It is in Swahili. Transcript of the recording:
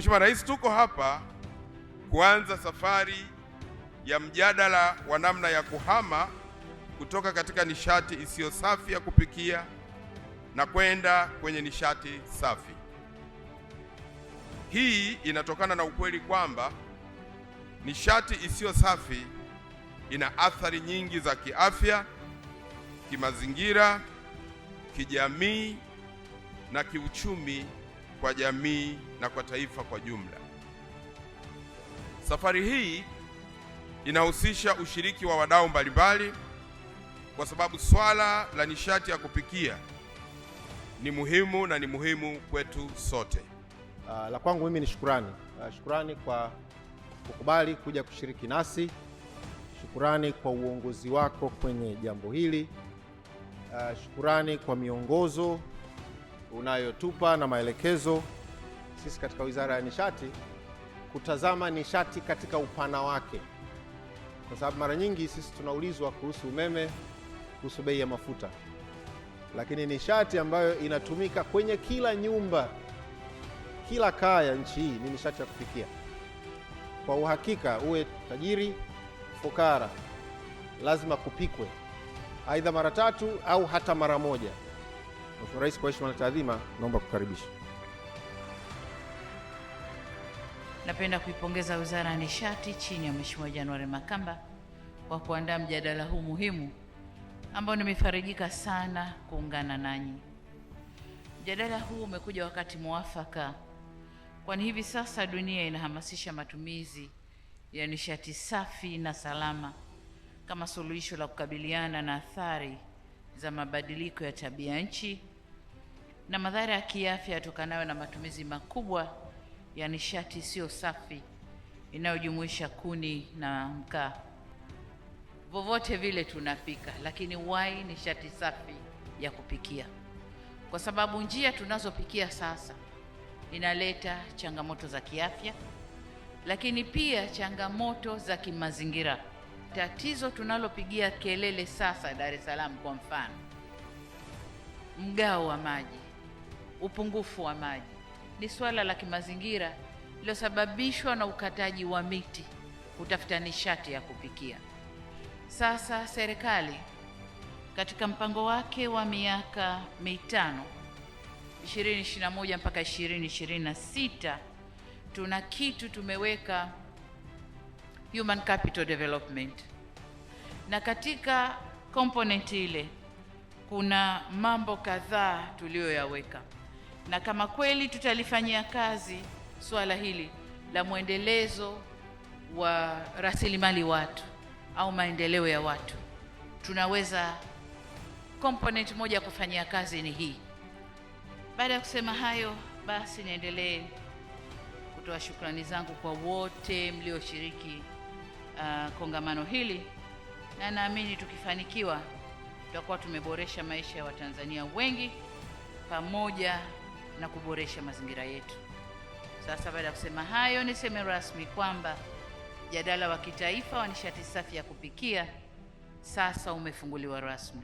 Mheshimiwa Rais, tuko hapa kuanza safari ya mjadala wa namna ya kuhama kutoka katika nishati isiyo safi ya kupikia na kwenda kwenye nishati safi. Hii inatokana na ukweli kwamba nishati isiyo safi ina athari nyingi za kiafya, kimazingira, kijamii na kiuchumi kwa jamii na kwa taifa kwa jumla. Safari hii inahusisha ushiriki wa wadau mbalimbali kwa sababu swala la nishati ya kupikia ni muhimu na ni muhimu kwetu sote. La kwangu mimi ni shukurani. Shukurani kwa kukubali kuja kushiriki nasi. Shukurani kwa uongozi wako kwenye jambo hili. Shukurani kwa miongozo unayotupa na maelekezo sisi katika Wizara ya Nishati kutazama nishati katika upana wake, kwa sababu mara nyingi sisi tunaulizwa kuhusu umeme, kuhusu bei ya mafuta, lakini nishati ambayo inatumika kwenye kila nyumba, kila kaya nchi hii ni nishati ya kupikia. Kwa uhakika, uwe tajiri, fukara, lazima kupikwe aidha mara 3 au hata mara 1. Mheshimiwa Rais, kwa heshima na taadhima, naomba kukaribisha. Napenda kuipongeza Wizara ya Nishati chini ya Mheshimiwa January Makamba kwa kuandaa mjadala huu muhimu ambao nimefarijika sana kuungana nanyi. Mjadala huu umekuja wakati muafaka, kwani hivi sasa dunia inahamasisha matumizi ya nishati safi na salama kama suluhisho la kukabiliana na athari za mabadiliko ya tabia nchi na madhara ya kiafya yatokanayo na matumizi makubwa ya nishati isiyo safi inayojumuisha kuni na mkaa. Vovote vile tunapika, lakini why nishati safi ya kupikia? Kwa sababu njia tunazopikia sasa inaleta changamoto za kiafya, lakini pia changamoto za kimazingira. Tatizo tunalopigia kelele sasa Dar es Salaam kwa mfano, mgao wa maji, upungufu wa maji, ni swala la kimazingira lililosababishwa na ukataji wa miti kutafuta nishati ya kupikia. Sasa serikali katika mpango wake wa miaka 5 2021 mpaka 2026 tuna kitu tumeweka Human Capital Development, na katika component ile kuna mambo kadhaa tuliyoyaweka, na kama kweli tutalifanyia kazi swala hili la mwendelezo wa rasilimali watu au maendeleo ya watu, tunaweza component moja kufanyia kazi ni hii. Baada ya kusema hayo, basi niendelee kutoa shukrani zangu kwa wote mlioshiriki kongamano hili, na naamini tukifanikiwa tutakuwa tumeboresha maisha ya Watanzania wengi pamoja na kuboresha mazingira yetu. Sasa baada ya kusema hayo, niseme rasmi kwamba mjadala wa kitaifa wa nishati safi ya kupikia sasa umefunguliwa rasmi.